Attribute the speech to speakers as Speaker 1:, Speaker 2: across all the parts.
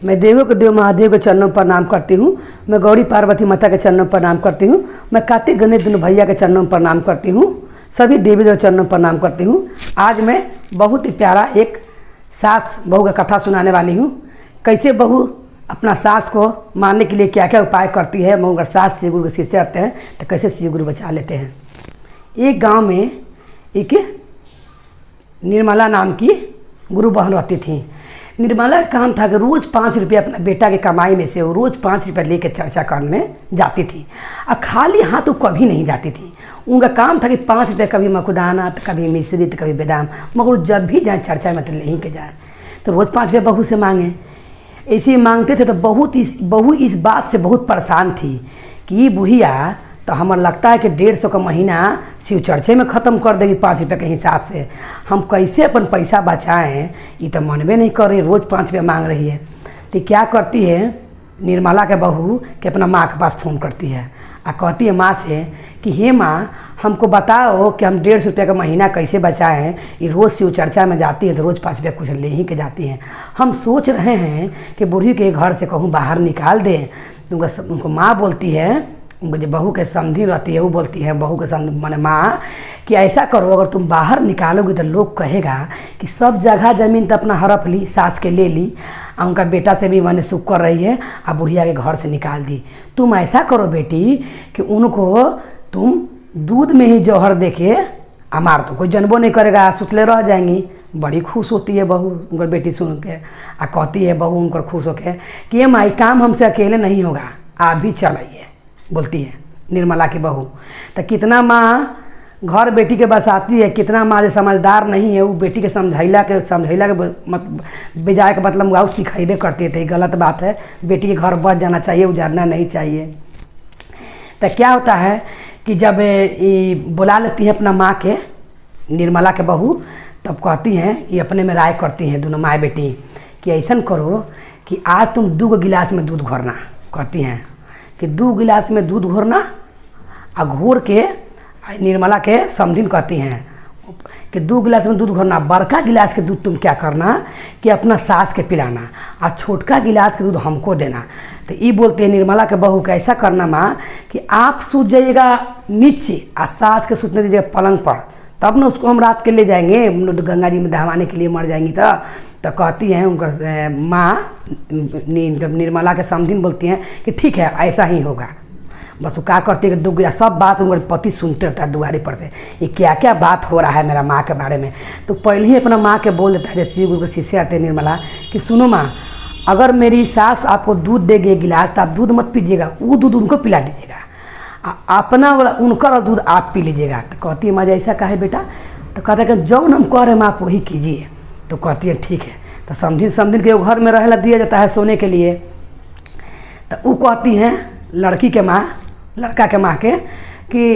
Speaker 1: मैं देवों के देव महादेव के चरणों पर प्रणाम करती हूँ। मैं गौरी पार्वती माता के चरणों पर प्रणाम करती हूँ। मैं कार्तिक गणेश दोनों भैया के चरणों पर प्रणाम करती हूँ। सभी देवी देव चरणों पर प्रणाम करती हूँ। आज मैं बहुत ही प्यारा एक सास बहू का कथा सुनाने वाली हूँ। कैसे बहू अपना सास को मारने के लिए क्या क्या उपाय करती है। मगर सास शिव गुरु के शिष्य रहते हैं तो कैसे शिव गुरु बचा लेते हैं। एक गांव में एक निर्मला नाम की गुरु बहन रहती थी। निर्मला का काम था कि रोज़ 5 रुपये अपना बेटा की कमाई में से वो रोज़ 5 रुपये लेकर चर्चा करने जाती थी। और खाली हाथ वो कभी नहीं जाती थी। उनका काम था कि 5 रुपये कभी मकुदाना तो कभी मिश्री तो कभी बादाम, मगर जब भी जाए चर्चा में तो नहीं के जाए। तो रोज़ 5 रुपये बहू से मांगे। ऐसे ही मांगते थे तो बहू इस बात से बहुत परेशान थी कि बुढ़िया तो हमारा लगता है कि 150 का महीना शिव चर्चे में ख़त्म कर देगी 5 रुपये के हिसाब से। हम कैसे अपन पैसा बचाएं, ये तो मनबे नहीं कर रही, रोज़ 5 रुपये मांग रही है। तो क्या करती है निर्मला के बहू कि अपना माँ के पास फ़ोन करती है और कहती है माँ से कि हे माँ, हमको बताओ कि हम 150 रुपये का महीना कैसे बचाएं। ये रोज़ शिव चर्चा में जाती है तो रोज़ 5 रुपये कुछ ले ही के जाती हैं। हम सोच रहे हैं कि बूढ़ी के घर से कहूँ बाहर निकाल दें। तो उनको माँ बोलती है, उनको जो बहू के समधी रहती है वो बोलती है बहू के समधी माने माँ कि ऐसा करो, अगर तुम बाहर निकालोगे तो लोग कहेगा कि सब जगह ज़मीन तो अपना हड़प ली, सास के ले ली, और उनका बेटा से भी मैंने सुख कर रही है और बुढ़िया के घर से निकाल दी। तुम ऐसा करो बेटी कि उनको तुम दूध में ही जौहर दे के मार दो, कोई जनबो नहीं करेगा, सुतले रह जाएंगी। बड़ी खुश होती है बहू उनकर बेटी सुन के और कहती है बहू उनकर खुश होके कि ये माई काम हमसे अकेले नहीं होगा, आप भी चलाइए, बोलती है निर्मला की बहू। तो कितना माँ घर बेटी के बसाती है, कितना माँ जो समझदार नहीं है वो बेटी के समझैला के बेजाय के मतलब वो सिखाइबे करती थे। गलत बात है, बेटी के घर बच जाना चाहिए, उजाड़ना नहीं चाहिए। तो क्या होता है कि जब ये बुला लेती है अपना माँ के निर्मला के बहू, तब कहती हैं ये अपने में राय करती हैं दोनों माँ बेटी कि ऐसा करो कि आज तुम 2 गिलास में दूध घोरना। कहती हैं कि 2 गिलास में दूध घोरना और घोर के निर्मला के समधिन कहती हैं कि 2 गिलास में दूध घोरना, बड़का गिलास के दूध तुम क्या करना कि अपना सास के पिलाना और छोटका गिलास के दूध हमको देना। तो ये बोलते हैं निर्मला के बहू का ऐसा करना माँ कि आप सूत जाइएगा नीचे और सास के सूतने दीजिएगा पलंग पर, तब ना उसको हम रात के ले जाएंगे गंगा जी में दहवाने के लिए, मर जाएंगी तो कहती हैं उनकर माँ निर्मला के समधिन बोलती हैं कि ठीक है ऐसा ही होगा। बस वो क्या करती है कि 2 गिलास, सब बात उनके पति सुनते रहता है दुआरी पर से, ये क्या क्या बात हो रहा है मेरा माँ के बारे में। तो पहले ही अपना माँ के बोल देता है जैसे शिव गुरु के शिष्य आते हैं निर्मला कि सुनो माँ, अगर मेरी सास आपको दूध देगी 1 गिलास तो आप दूध मत पीजिएगा, वो दूध उनको पिला दीजिएगा, अपना उनका दूध आप पी लीजिएगा। तो कहती है माँ ऐसा कहा है बेटा। तो कहता है कि जो हम कह रहे हैं आप वही कीजिए। तो कहती है ठीक है। तो समधिन के घर में रहला दिया जाता है सोने के लिए। तो वो कहती हैं लड़की के माँ, लड़का के माँ के कि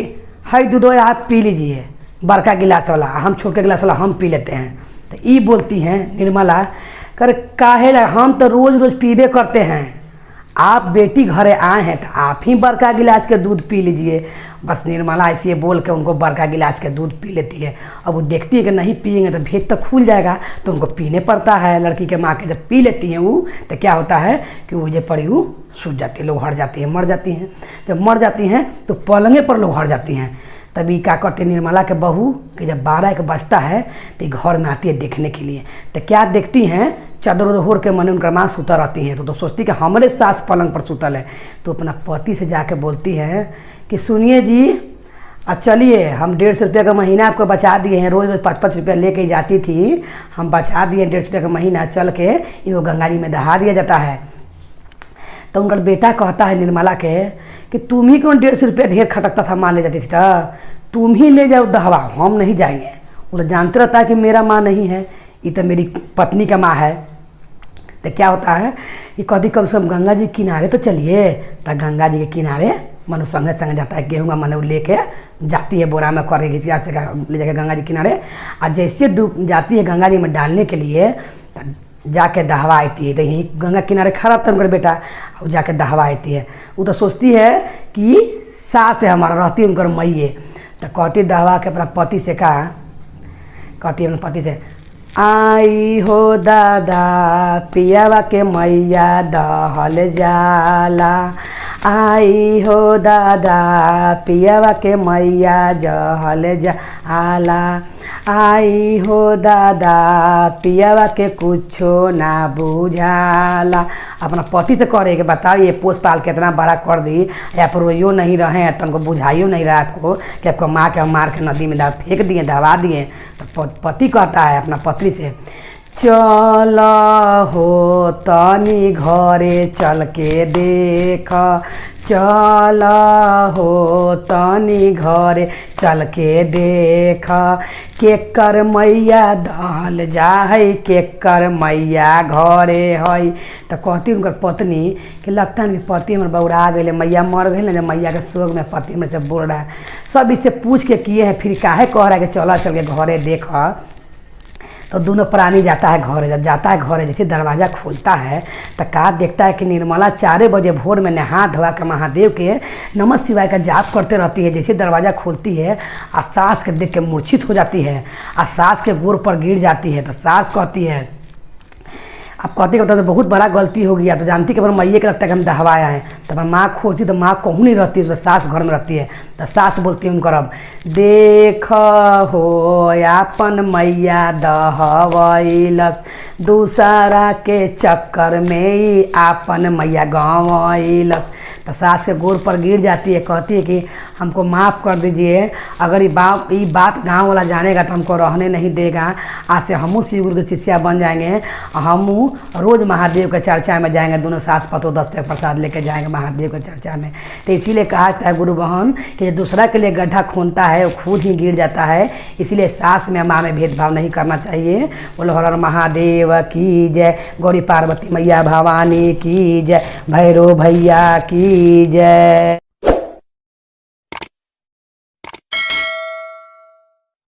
Speaker 1: है दूध आप पी लीजिए बड़का गिलास वाला, हम छोटे गिलास वाला हम पी लेते हैं। तो ये बोलती हैं निर्मला कर काहे हम तो रोज़ रोज़ पीबे करते हैं, आप बेटी घरे आए हैं तो आप ही बड़का गिलास के दूध पी लीजिए। बस निर्मला ऐसे बोल के उनको बड़का गिलास के दूध पी लेती है। अब वो देखती है कि नहीं पिएंगे तो भेद तो खुल जाएगा, तो उनको पीने पड़ता है। लड़की के माँ के जब पी लेती हैं वो तो क्या होता है कि वो जो पड़ी वो सूझ जाती है, लोग हट जाती हैं, मर जाती हैं। जब मर जाती हैं तो पलंगे पर लोग हट जाती हैं। तभी क्या करते निर्मला के बहू कि जब 12 का बजता है तो घर में आती है देखने के लिए। तो क्या देखती हैं चादर उदर ओढ़ के मन उनका माँ सुता रहती हैं। तो सोचती कि हमारे सास पलंग पर सुतल है। तो अपना पति से जाके बोलती है कि सुनिए जी, चलिए हम 150 रुपये का महीना आपको बचा दिए हैं, रोज़ रोज़ 5-5 रुपया लेके जाती थी, हम बचा दिए 150 रुपये का महीना, चल के इनको गंगा जी में दहा दिया जाता है। तो उनका बेटा कहता है निर्मला के कि तुम ही कौन 150 रुपया ढेर खटकता था, माँ ले जाती थी तो तुम ही ले जाओ दहवा, हम नहीं जाएंगे। वो तो जानते रहता है कि मेरा माँ नहीं है, ये तो मेरी पत्नी का माँ है। तो क्या होता है कि कभी कम से कम गंगा जी किनारे तो चलिए। तो गंगा जी के किनारे मनु संगे संगे जाता है, गेहूँ मनु लेके जाती है बोरा में करके घिसिया से ले जाके गंगा जी किनारे। और जैसे डूब जाती है गंगा जी में डालने के लिए तो जाके दहवा आती है। तो यही गंगा किनारे खड़ा था उनका बेटा, और जाके दहवा आती है। वो तो सोचती है कि सास है हमारा, रहती है उनकर मैये। तो कहती दहवा के अपना पति से कहा, कहती है अपने पति से आई हो दादा पियावा के मैया दहल जाला। आई हो दादा पियावा के मैया जहल जाला। आई हो दादा पियावा के कुछो ना बुझाला। अपना पति से करे के बताओ, ये पोस पाल के इतना बड़ा कर दी, या रोइयो नहीं रहे, तुमको बुझाइयो नहीं रहा आपको कि आपको माँ के मार के नदी में फेंक दिए, दबा दिए। तो पति कहता है अपना पत्नी से, चल हो तनी घरे चल के देख, चल हो तनी घरे चल के देख, केकर मैया दहल जाए, केकर मैया घरे है। तो कहती उनकर पत्नी कि लगता है पति हमारे बौरा गए, मैया मर गई ना, जब मैया के शोक में पति मेरे से बोल रहा है। सब इससे पूछ के किए हैं, फिर काहे कह रहा है कि चला चल के घरे देख। तो दोनों प्राणी जाता है घरे। जब जाता है घरे, जैसे दरवाज़ा खोलता है तो का देखता है कि निर्मला 4 बजे भोर में नहा धोवा के महादेव के नमः शिवाय का जाप करते रहती है। जैसे दरवाज़ा खोलती है और सास के देख के मूर्छित हो जाती है और सास के गोर पर गिर जाती है। तो सास कहती है, अब कहते कहते तो बहुत बड़ा गलती हो गया, तो जानती कि पर मैये के लगता है कि हम दहवाया है। तब माँ खोजती तो माँ कहूँ नहीं रहती, उसमें सास घर में रहती है। तो सास बोलती है उनकर, अब देख हो अपन मैया दहवैलस, दूसरा के चक्कर में ही अपन मैया गंवैलस। तो सास के गोर पर गिर जाती है, कहती है कि हमको माफ़ कर दीजिए, अगर ये बात गांव वाला जानेगा तो हमको रहने नहीं देगा। आज से हमू शिव गुरु के शिष्या बन जाएंगे, हमू रोज़ महादेव के चर्चा में जाएंगे, दोनों सास पतो 10 पे प्रसाद लेके जाएंगे महादेव के चर्चा में। तो इसीलिए कहा जाता है गुरु बहन कि दूसरा के लिए गड्ढा खोदता है वो खुद ही गिर जाता है। इसीलिए सास में माँ में भेदभाव नहीं करना चाहिए। बोलो हर हर महादेव की जय, गौरी पार्वती मैया भवानी की जय, भैरव भैया की जय।